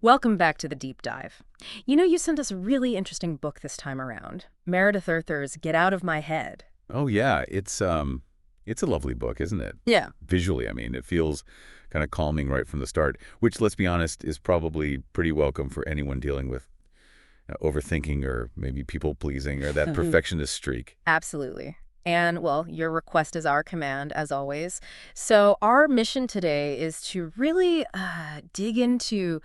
Welcome back to the deep dive. You sent us a really interesting book this time around. Meredith Earther's Get Out of My Head. Oh yeah, it's a lovely book, isn't it? Yeah. Visually, I mean, it feels kind of calming right from the start, which, let's be honest, is probably pretty welcome for anyone dealing with overthinking or maybe people pleasing or that perfectionist streak. Absolutely. And, well, your request is our command, as always. So our mission today is to really dig into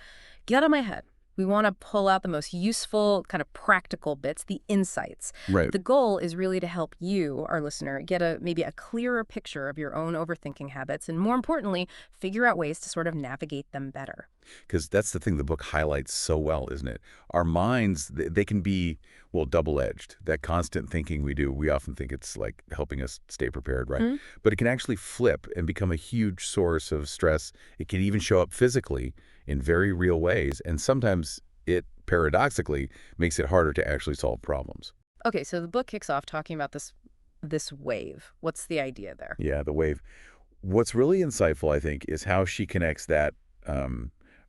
Get Out of My Head. We want to pull out the most useful, kind of practical bits, the insights. Right. The goal is really to help you, our listener, get maybe a clearer picture of your own overthinking habits and, more importantly, figure out ways to sort of navigate them better. Because that's the thing the book highlights so well, isn't it? Our minds, they can be, well, double-edged. That constant thinking we do, we often think it's like helping us stay prepared, right? Hmm? But it can actually flip and become a huge source of stress. It can even show up physically in very real ways, and sometimes it, paradoxically, makes it harder to actually solve problems. Okay, so the book kicks off talking about this wave. What's the idea there? Yeah, the wave. What's really insightful, I think, is how she connects that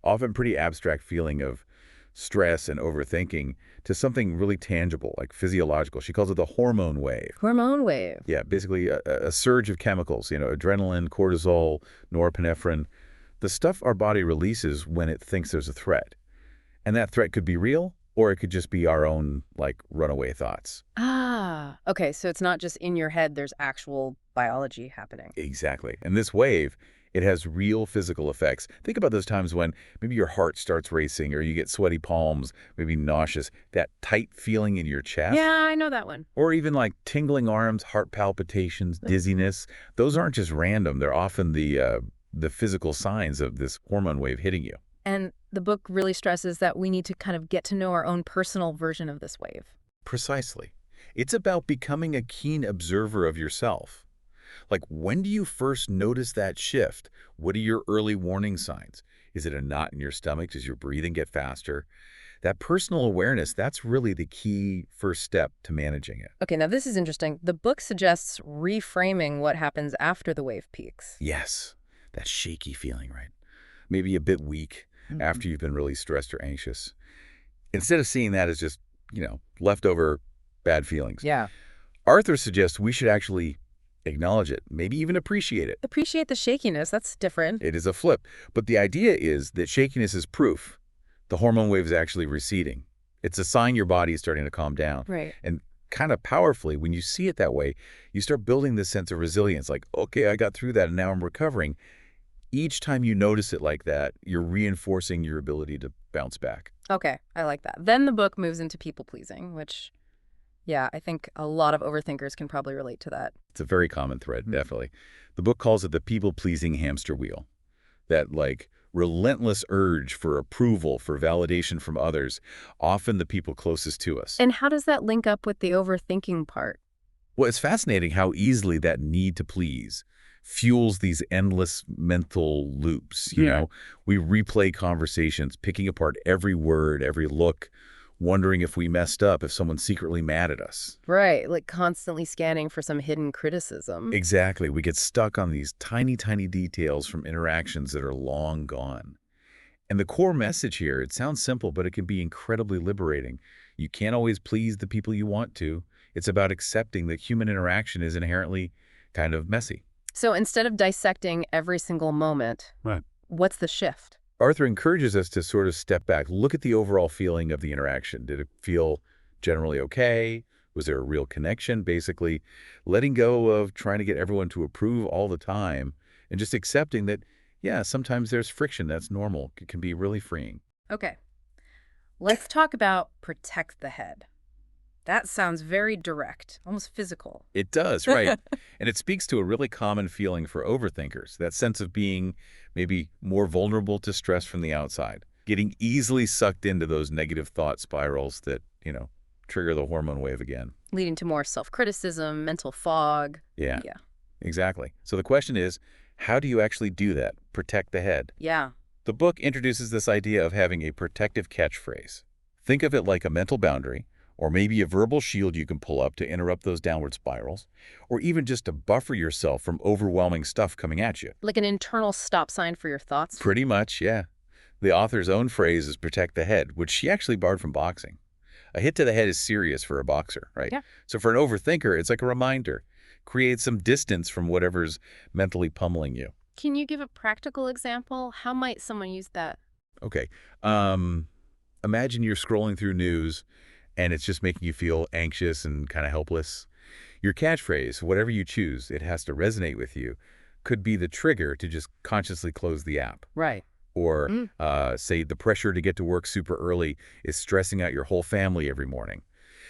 often pretty abstract feeling of stress and overthinking to something really tangible, like physiological. She calls it the hormone wave. Hormone wave. Yeah, basically a surge of chemicals, adrenaline, cortisol, norepinephrine, the stuff our body releases when it thinks there's a threat. And that threat could be real, or it could just be our own, like, runaway thoughts. Ah, okay, so it's not just in your head, there's actual biology happening. Exactly. And this wave, it has real physical effects. Think about those times when maybe your heart starts racing or you get sweaty palms, maybe nauseous, that tight feeling in your chest. Yeah, I know that one. Or even like tingling arms, heart palpitations, dizziness. Those aren't just random. They're often the physical signs of this hormone wave hitting you. And the book really stresses that we need to kind of get to know our own personal version of this wave. Precisely. It's about becoming a keen observer of yourself. Like, when do you first notice that shift? What are your early warning signs? Is it a knot in your stomach? Does your breathing get faster? That personal awareness, that's really the key first step to managing it. Okay, now this is interesting. The book suggests reframing what happens after the wave peaks. Yes, that shaky feeling, right? Maybe a bit weak after you've been really stressed or anxious. Instead of seeing that as just, leftover bad feelings. Yeah. Arthur suggests we should actually acknowledge it, maybe even appreciate it. Appreciate the shakiness. That's different. It is a flip. But the idea is that shakiness is proof. The hormone wave is actually receding. It's a sign your body is starting to calm down. Right. And kind of powerfully, when you see it that way, you start building this sense of resilience. Like, okay, I got through that and now I'm recovering. Each time you notice it like that, you're reinforcing your ability to bounce back. Okay, I like that. Then the book moves into people-pleasing, which, yeah, I think a lot of overthinkers can probably relate to that. It's a very common thread, definitely. The book calls it the people-pleasing hamster wheel. That, like, relentless urge for approval, for validation from others, often the people closest to us. And how does that link up with the overthinking part? Well, it's fascinating how easily that need to please fuels these endless mental loops, you know? We replay conversations, picking apart every word, every look, wondering if we messed up, if someone's secretly mad at us. Right, like constantly scanning for some hidden criticism. Exactly. We get stuck on these tiny, tiny details from interactions that are long gone. And the core message here, it sounds simple, but it can be incredibly liberating. You can't always please the people you want to. It's about accepting that human interaction is inherently kind of messy. So instead of dissecting every single moment, Right. what's the shift? Arthur encourages us to sort of step back, look at the overall feeling of the interaction. Did it feel generally okay? Was there a real connection? Basically, letting go of trying to get everyone to approve all the time and just accepting that, yeah, sometimes there's friction. That's normal. It can be really freeing. Okay, let's talk about protect the head. That sounds very direct, almost physical. It does, right. And it speaks to a really common feeling for overthinkers, that sense of being maybe more vulnerable to stress from the outside, getting easily sucked into those negative thought spirals that, trigger the hormone wave again. Leading to more self-criticism, mental fog. Yeah, Yeah. exactly. So the question is, how do you actually do that? Protect the head. Yeah. The book introduces this idea of having a protective catchphrase. Think of it like a mental boundary, or maybe a verbal shield you can pull up to interrupt those downward spirals, or even just to buffer yourself from overwhelming stuff coming at you. Like an internal stop sign for your thoughts. Pretty much, yeah. The author's own phrase is protect the head, which she actually borrowed from boxing. A hit to the head is serious for a boxer, right? Yeah. So for an overthinker, it's like a reminder. Create some distance from whatever's mentally pummeling you. Can you give a practical example? How might someone use that? Okay. Um, Imagine you're scrolling through news and it's just making you feel anxious and kind of helpless. Your catchphrase, whatever you choose, it has to resonate with you, could be the trigger to just consciously close the app. Right. Or Mm. say the pressure to get to work super early is stressing out your whole family every morning.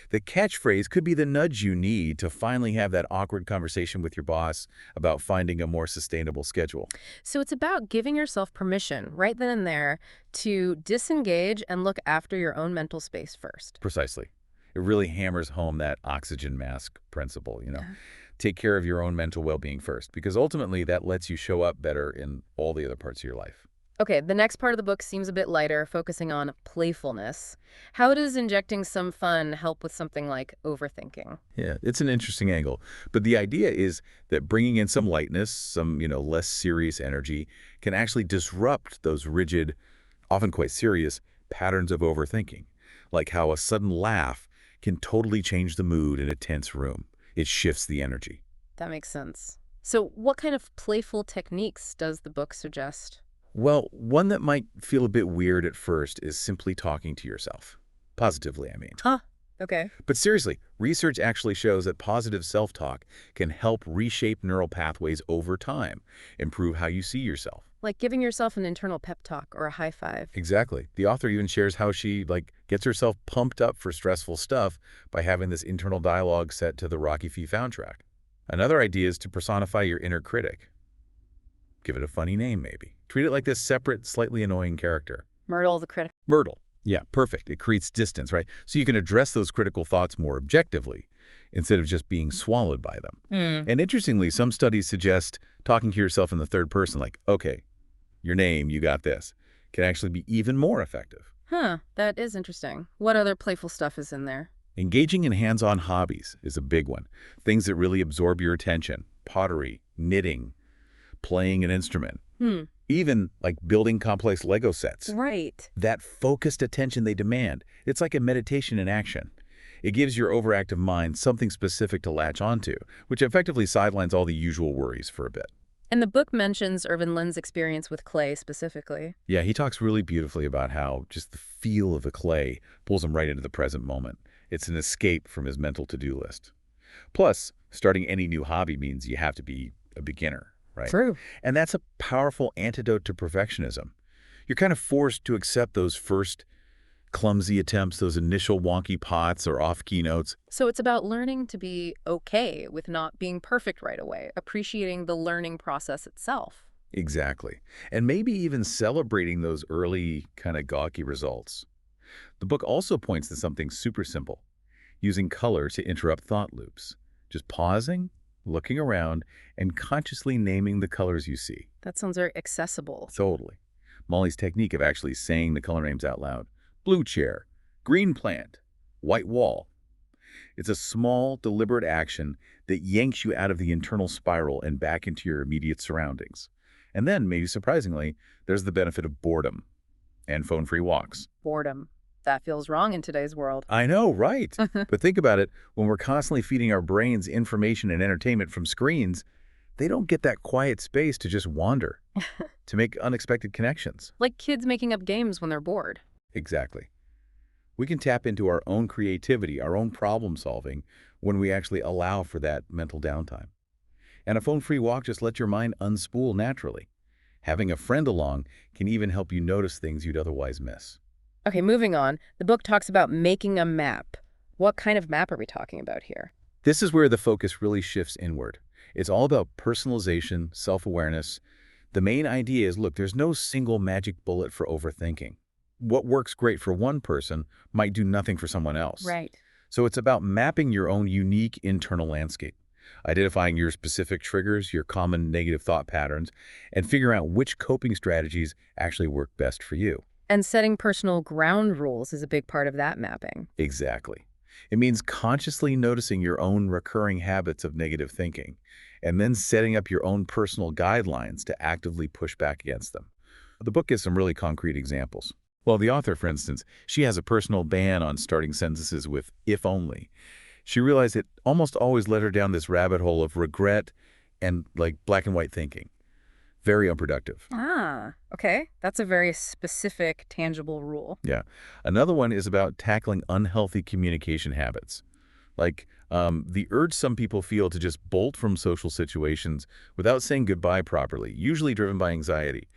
The catchphrase could be the nudge you need to finally have that awkward conversation with your boss about finding a more sustainable schedule. So it's about giving yourself permission right then and there to disengage and look after your own mental space first. Precisely. It really hammers home that oxygen mask principle, Yeah. Take care of your own mental well-being first, because ultimately that lets you show up better in all the other parts of your life. Okay, the next part of the book seems a bit lighter, focusing on playfulness. How does injecting some fun help with something like overthinking? Yeah, it's an interesting angle. But the idea is that bringing in some lightness, some, less serious energy can actually disrupt those rigid, often quite serious, patterns of overthinking. Like how a sudden laugh can totally change the mood in a tense room. It shifts the energy. That makes sense. So what kind of playful techniques does the book suggest? Well, one that might feel a bit weird at first is simply talking to yourself. Positively, I mean. Huh. Okay. But seriously, research actually shows that positive self-talk can help reshape neural pathways over time, improve how you see yourself. Like giving yourself an internal pep talk or a high five. Exactly. The author even shares how she gets herself pumped up for stressful stuff by having this internal dialogue set to the Rocky Fee soundtrack. Another idea is to personify your inner critic. Give it a funny name, maybe. Treat it like this separate, slightly annoying character. Myrtle the critic. Myrtle. Yeah, perfect. It creates distance, right? So you can address those critical thoughts more objectively instead of just being swallowed by them. And interestingly, some studies suggest talking to yourself in the third person, like, okay, your name, you got this, can actually be even more effective. Huh, that is interesting. What other playful stuff is in there? Engaging in hands-on hobbies is a big one. Things that really absorb your attention. Pottery, knitting, playing an instrument. Even like building complex Lego sets. Right. That focused attention they demand. It's like a meditation in action. It gives your overactive mind something specific to latch onto, which effectively sidelines all the usual worries for a bit. And the book mentions Irvin Lin's experience with clay specifically. Yeah, he talks really beautifully about how just the feel of the clay pulls him right into the present moment. It's an escape from his mental to-do list. Plus, starting any new hobby means you have to be a beginner, right? True. And that's a powerful antidote to perfectionism. You're kind of forced to accept those first clumsy attempts, those initial wonky pots or off-key notes. So it's about learning to be okay with not being perfect right away, appreciating the learning process itself. Exactly. And maybe even celebrating those early kind of gawky results. The book also points to something super simple, using color to interrupt thought loops. Just pausing, looking around, and consciously naming the colors you see. That sounds very accessible. Totally. Molly's technique of actually saying the color names out loud. Blue chair, green plant, white wall. It's a small, deliberate action that yanks you out of the internal spiral and back into your immediate surroundings. And then, maybe surprisingly, there's the benefit of boredom and phone-free walks. Boredom. That feels wrong in today's world. I know, right? But think about it, when we're constantly feeding our brains information and entertainment from screens, they don't get that quiet space to just wander, to make unexpected connections. Like kids making up games when they're bored. Exactly. We can tap into our own creativity, our own problem solving, when we actually allow for that mental downtime. And a phone-free walk just lets your mind unspool naturally. Having a friend along can even help you notice things you'd otherwise miss. Okay, moving on. The book talks about making a map. What kind of map are we talking about here? This is where the focus really shifts inward. It's all about personalization, self-awareness. The main idea is, look, there's no single magic bullet for overthinking. What works great for one person might do nothing for someone else. Right. So it's about mapping your own unique internal landscape, identifying your specific triggers, your common negative thought patterns, and figuring out which coping strategies actually work best for you. And setting personal ground rules is a big part of that mapping. Exactly. It means consciously noticing your own recurring habits of negative thinking, and then setting up your own personal guidelines to actively push back against them. The book gives some really concrete examples. Well, the author, for instance, she has a personal ban on starting sentences with "if only." She realized it almost always led her down this rabbit hole of regret and, like, black and white thinking. Very unproductive. Ah, okay. That's a very specific, tangible rule. Yeah. Another one is about tackling unhealthy communication habits. Like the urge some people feel to just bolt from social situations without saying goodbye properly, usually driven by anxiety.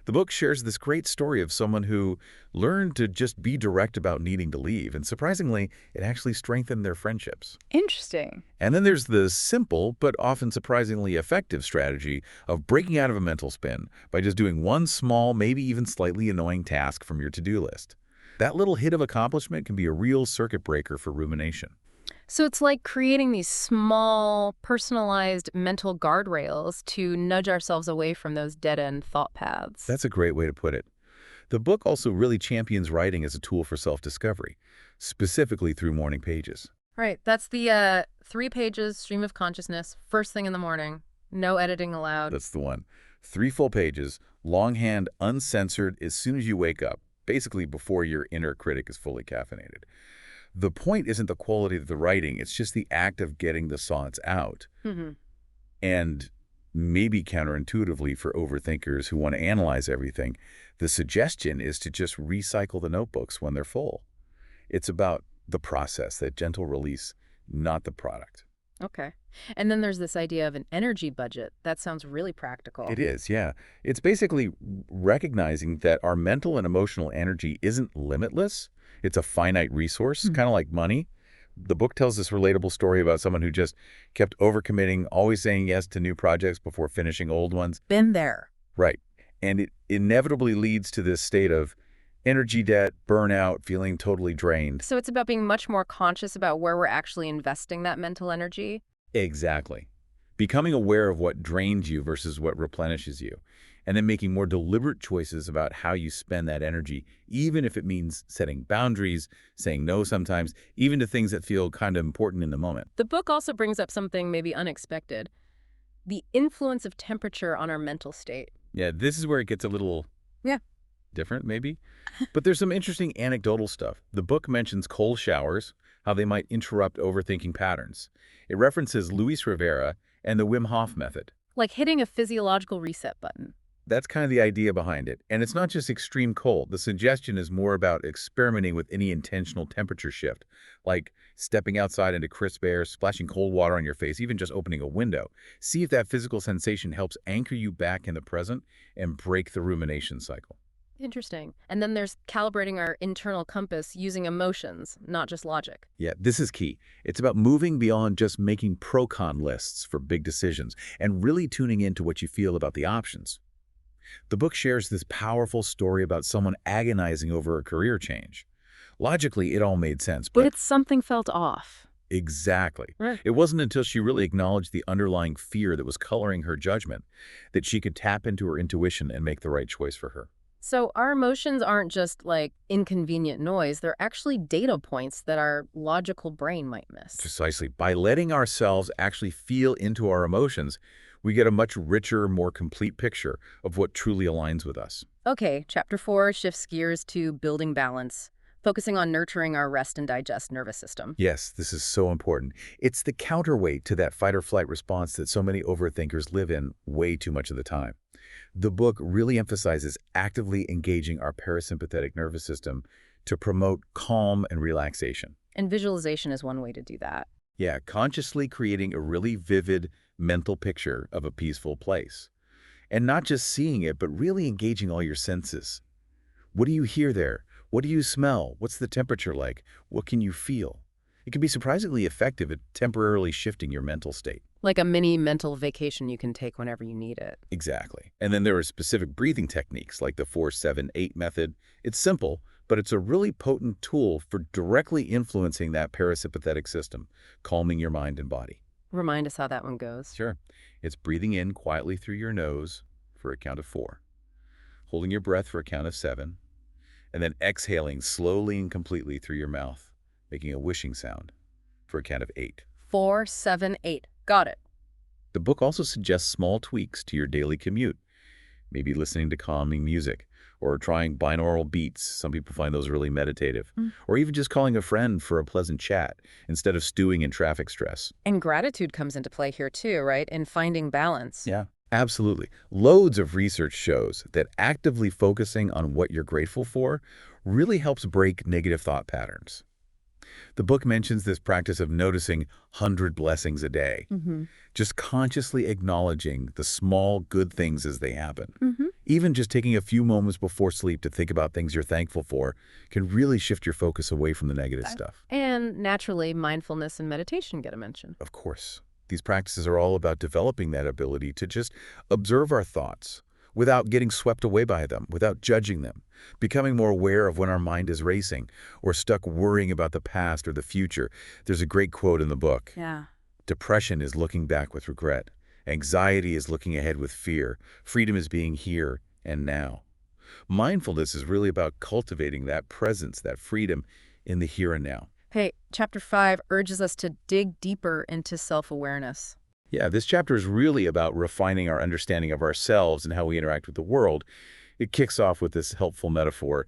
The book shares this great story of someone who learned to just be direct about needing to leave, and surprisingly, it actually strengthened their friendships. Interesting. And then there's the simple but often surprisingly effective strategy of breaking out of a mental spin by just doing one small, maybe even slightly annoying task from your to-do list. That little hit of accomplishment can be a real circuit breaker for rumination. So it's like creating these small, personalized mental guardrails to nudge ourselves away from those dead-end thought paths. That's a great way to put it. The book also really champions writing as a tool for self-discovery, specifically through morning pages. Right. That's the 3 pages stream of consciousness, first thing in the morning. No editing allowed. That's the one. 3 full pages, longhand, uncensored, as soon as you wake up, basically before your inner critic is fully caffeinated. The point isn't the quality of the writing, it's just the act of getting the thoughts out. Hmm. And maybe counterintuitively for overthinkers who want to analyze everything, the suggestion is to just recycle the notebooks when they're full. It's about the process, that gentle release, not the product. Okay. And then there's this idea of an energy budget. That sounds really practical. It is, yeah. It's basically recognizing that our mental and emotional energy isn't limitless. It's a finite resource, Hmm. kind of like money. The book tells this relatable story about someone who just kept overcommitting, always saying yes to new projects before finishing old ones. Been there. Right. And it inevitably leads to this state of energy debt, burnout, feeling totally drained. So it's about being much more conscious about where we're actually investing that mental energy. Exactly. Becoming aware of what drains you versus what replenishes you, and then making more deliberate choices about how you spend that energy, even if it means setting boundaries, saying no sometimes, even to things that feel kind of important in the moment. The book also brings up something maybe unexpected, the influence of temperature on our mental state. Yeah, this is where it gets a little Yeah. different, maybe. But there's some interesting anecdotal stuff. The book mentions cold showers, how they might interrupt overthinking patterns. It references Luis Rivera and the Wim Hof method. Like hitting a physiological reset button. That's kind of the idea behind it. And it's not just extreme cold. The suggestion is more about experimenting with any intentional temperature shift, like stepping outside into crisp air, splashing cold water on your face, even just opening a window. See if that physical sensation helps anchor you back in the present and break the rumination cycle. Interesting. And then there's calibrating our internal compass using emotions, not just logic. Yeah, this is key. It's about moving beyond just making pro-con lists for big decisions and really tuning into what you feel about the options. The book shares this powerful story about someone agonizing over a career change. Logically, it all made sense, But but it's something felt off. exactly. Right. It wasn't until she really acknowledged the underlying fear that was coloring her judgment that she could tap into her intuition and make the right choice for her. So our emotions aren't just like inconvenient noise, they're actually data points that our logical brain might miss. Precisely. By letting ourselves actually feel into our emotions, we get a much richer, more complete picture of what truly aligns with us. Okay, chapter 4 shifts gears to building balance, focusing on nurturing our rest and digest nervous system. Yes, this is so important. It's the counterweight to that fight or flight response that so many overthinkers live in way too much of the time. The book really emphasizes actively engaging our parasympathetic nervous system to promote calm and relaxation. And visualization is one way to do that. Yeah, consciously creating a really vivid mental picture of a peaceful place. And not just seeing it, but really engaging all your senses. What do you hear there? What do you smell? What's the temperature like? What can you feel? It can be surprisingly effective at temporarily shifting your mental state. Like a mini mental vacation you can take whenever you need it. Exactly. And then there are specific breathing techniques like the 4-7-8 method. It's simple, but it's a really potent tool for directly influencing that parasympathetic system, calming your mind and body. Remind us how that one goes. Sure. It's breathing in quietly through your nose for a count of 4, holding your breath for a count of 7, and then exhaling slowly and completely through your mouth, making a whooshing sound for a count of 8. 4, 7, 8. Got it. The book also suggests small tweaks to your daily commute. maybe listening to calming music, or trying binaural beats. Some people find those really meditative. Mm. Or even just calling a friend for a pleasant chat instead of stewing in traffic stress. And gratitude comes into play here too, right? In finding balance. Yeah, absolutely. Loads of research shows that actively focusing on what you're grateful for really helps break negative thought patterns. The book mentions this practice of noticing 100 blessings a day, Mm-hmm. just consciously acknowledging the small good things as they happen. Mm-hmm. Even just taking a few moments before sleep to think about things you're thankful for can really shift your focus away from the negative stuff. And naturally, mindfulness and meditation get a mention. Of course, these practices are all about developing that ability to just observe our thoughts without getting swept away by them, without judging them, becoming more aware of when our mind is racing or stuck worrying about the past or the future. There's a great quote in the book. Yeah. Depression is looking back with regret. Anxiety is looking ahead with fear. Freedom is being here and now. Mindfulness is really about cultivating that presence, that freedom in the here and now. Hey, chapter 5 urges us to dig deeper into self-awareness. Yeah, this chapter is really about refining our understanding of ourselves and how we interact with the world. It kicks off with this helpful metaphor,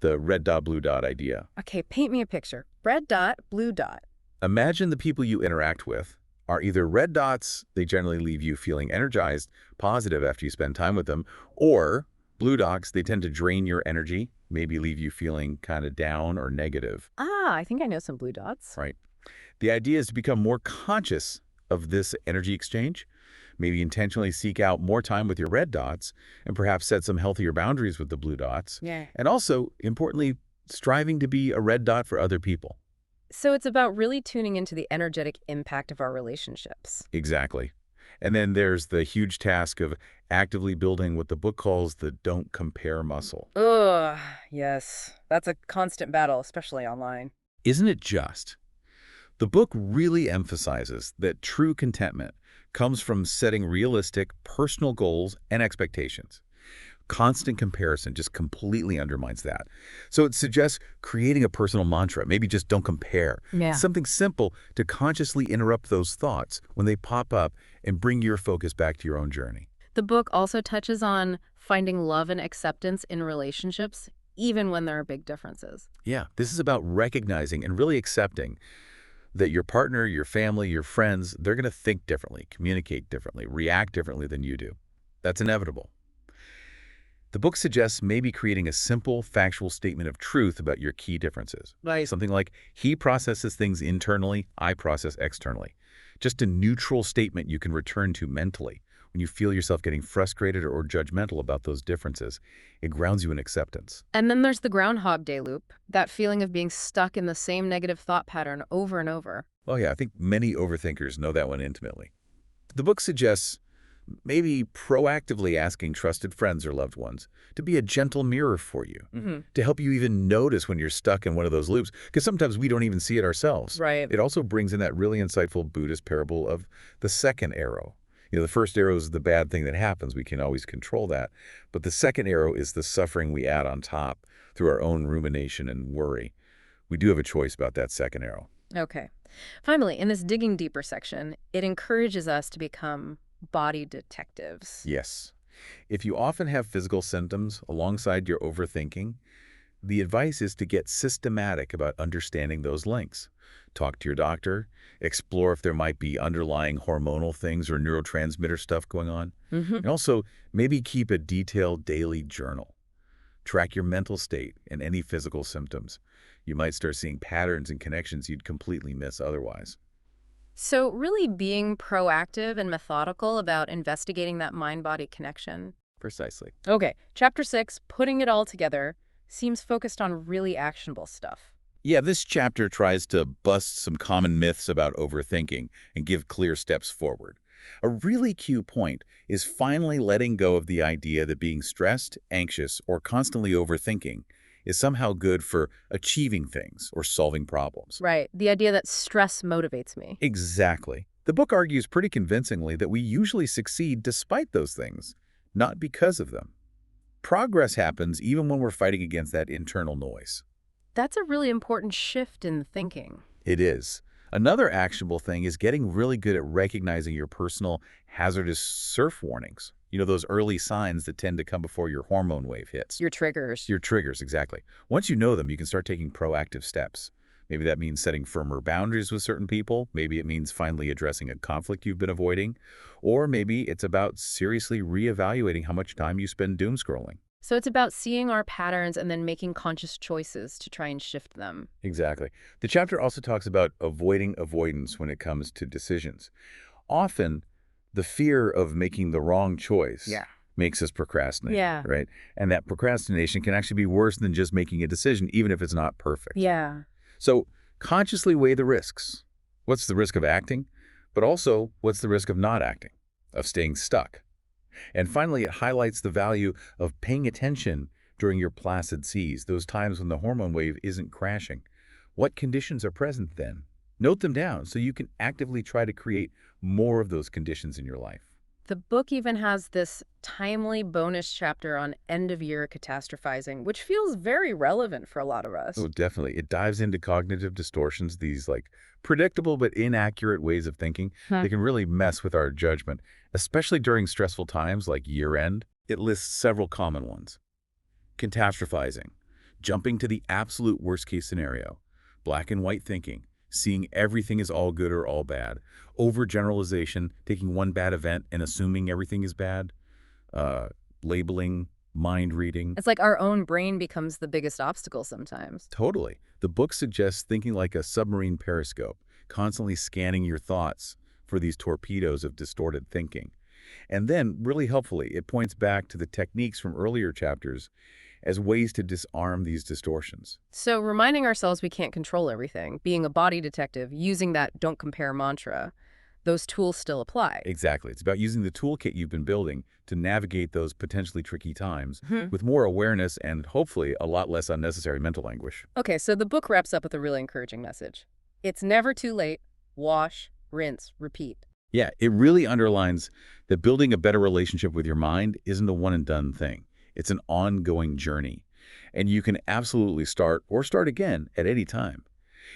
the red dot, blue dot idea. Okay, paint me a picture. Red dot, blue dot. Imagine the people you interact with are either red dots, they generally leave you feeling energized, positive after you spend time with them, or blue dots, they tend to drain your energy, maybe leave you feeling kind of down or negative, Ah, I think I know some blue dots. right? The idea is to become more conscious of this energy exchange, maybe intentionally seek out more time with your red dots, and perhaps set some healthier boundaries with the blue dots, Yeah. and also, importantly, striving to be a red dot for other people. So it's about really tuning into the energetic impact of our relationships. Exactly. And then there's the huge task of actively building what the book calls the don't compare muscle. Ugh, yes. That's a constant battle, especially online. Isn't it just? The book really emphasizes that true contentment comes from setting realistic personal goals and expectations. Constant comparison just completely undermines that. So it suggests creating a personal mantra, maybe just don't compare. Yeah. Something simple to consciously interrupt those thoughts when they pop up and bring your focus back to your own journey. The book also touches on finding love and acceptance in relationships, even when there are big differences. Yeah, this is about recognizing and really accepting that your partner, your family, your friends, they're going to think differently, communicate differently, react differently than you do. That's inevitable. The book suggests maybe creating a simple, factual statement of truth about your key differences. Right. Something like, he processes things internally, I process externally. Just a neutral statement you can return to mentally when you feel yourself getting frustrated or judgmental about those differences. It grounds you in acceptance. And then there's the Groundhog Day loop, that feeling of being stuck in the same negative thought pattern over and over. Oh yeah, I think many overthinkers know that one intimately. The book suggests maybe proactively asking trusted friends or loved ones to be a gentle mirror for you, to help you even notice when you're stuck in one of those loops, because sometimes we don't even see it ourselves. Right. It also brings in that really insightful Buddhist parable of the second arrow. You know, the first arrow is the bad thing that happens. We can always control that. But the second arrow is the suffering we add on top through our own rumination and worry. We do have a choice about that second arrow. Okay. Finally, in this digging deeper section, it encourages us to become body detectives. Yes. If you often have physical symptoms alongside your overthinking, the advice is to get systematic about understanding those links. Talk to your doctor, explore if there might be underlying hormonal things or neurotransmitter stuff going on, and also maybe keep a detailed daily journal. Track your mental state and any physical symptoms. You might start seeing patterns and connections you'd completely miss otherwise. So really being proactive and methodical about investigating that mind-body connection. Precisely. Okay, chapter 6, putting it all together, seems focused on really actionable stuff. Yeah, this chapter tries to bust some common myths about overthinking and give clear steps forward. A really key point is finally letting go of the idea that being stressed, anxious, or constantly overthinking is somehow good for achieving things or solving problems. Right, the idea that stress motivates me. Exactly. The book argues pretty convincingly that we usually succeed despite those things, not because of them. Progress happens even when we're fighting against that internal noise. That's a really important shift in thinking. It is. Another actionable thing is getting really good at recognizing your personal hazardous surf warnings. Those early signs that tend to come before your hormone wave hits. Your triggers. Your triggers, exactly. Once you know them, you can start taking proactive steps. Maybe that means setting firmer boundaries with certain people. Maybe it means finally addressing a conflict you've been avoiding. Or maybe it's about seriously reevaluating how much time you spend doom scrolling. So it's about seeing our patterns and then making conscious choices to try and shift them. Exactly. The chapter also talks about avoiding avoidance when it comes to decisions. Often, the fear of making the wrong choice Yeah. makes us procrastinate, Yeah. right? And that procrastination can actually be worse than just making a decision, even if it's not perfect. Yeah. So consciously weigh the risks. What's the risk of acting? But also, what's the risk of not acting, of staying stuck? And finally, it highlights the value of paying attention during your placid seas, those times when the hormone wave isn't crashing. What conditions are present then? Note them down so you can actively try to create more of those conditions in your life. The book even has this timely bonus chapter on end-of-year catastrophizing, which feels very relevant for a lot of us. Oh, definitely. It dives into cognitive distortions, these predictable but inaccurate ways of thinking. They can really mess with our judgment, especially during stressful times like year-end. It lists several common ones. Catastrophizing, jumping to the absolute worst-case scenario, black and white thinking, seeing everything as all good or all bad, overgeneralization, taking one bad event and assuming everything is bad, labeling, mind reading. It's like our own brain becomes the biggest obstacle sometimes. Totally. The book suggests thinking like a submarine periscope, constantly scanning your thoughts for these torpedoes of distorted thinking. And then, really helpfully, it points back to the techniques from earlier chapters as ways to disarm these distortions. So reminding ourselves we can't control everything, being a body detective, using that don't compare mantra, those tools still apply. Exactly. It's about using the toolkit you've been building to navigate those potentially tricky times Mhm. with more awareness and hopefully a lot less unnecessary mental anguish. Okay, so the book wraps up with a really encouraging message. It's never too late. Wash, rinse, repeat. Yeah, it really underlines that building a better relationship with your mind isn't a one-and-done thing. It's an ongoing journey, and you can absolutely start or start again at any time.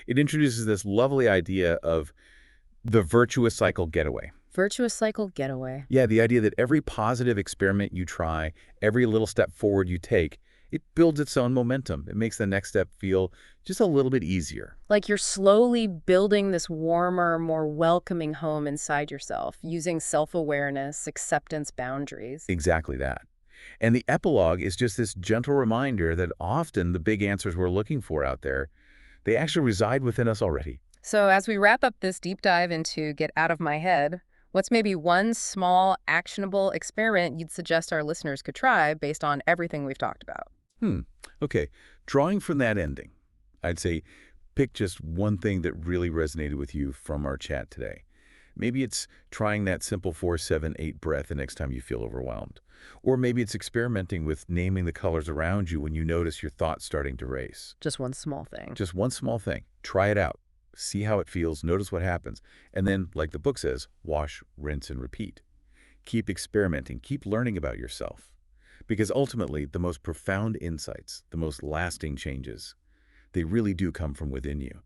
It introduces this lovely idea of the virtuous cycle getaway. Virtuous cycle getaway. Yeah, the idea that every positive experiment you try, every little step forward you take, it builds its own momentum. It makes the next step feel just a little bit easier. Like you're slowly building this warmer, more welcoming home inside yourself, using self-awareness, acceptance, boundaries. Exactly that. And the epilogue is just this gentle reminder that often the big answers we're looking for out there, they actually reside within us already. So as we wrap up this deep dive into Get Out of My Head, what's maybe one small, actionable experiment you'd suggest our listeners could try based on everything we've talked about? Hmm. Okay. Drawing from that ending, I'd say pick just one thing that really resonated with you from our chat today. Maybe it's trying that simple 4-7-8 breath the next time you feel overwhelmed. Or maybe it's experimenting with naming the colors around you when you notice your thoughts starting to race. Just one small thing. Just one small thing. Try it out. See how it feels. Notice what happens. And then, like the book says, wash, rinse, and repeat. Keep experimenting. Keep learning about yourself. Because ultimately, the most profound insights, the most lasting changes, they really do come from within you.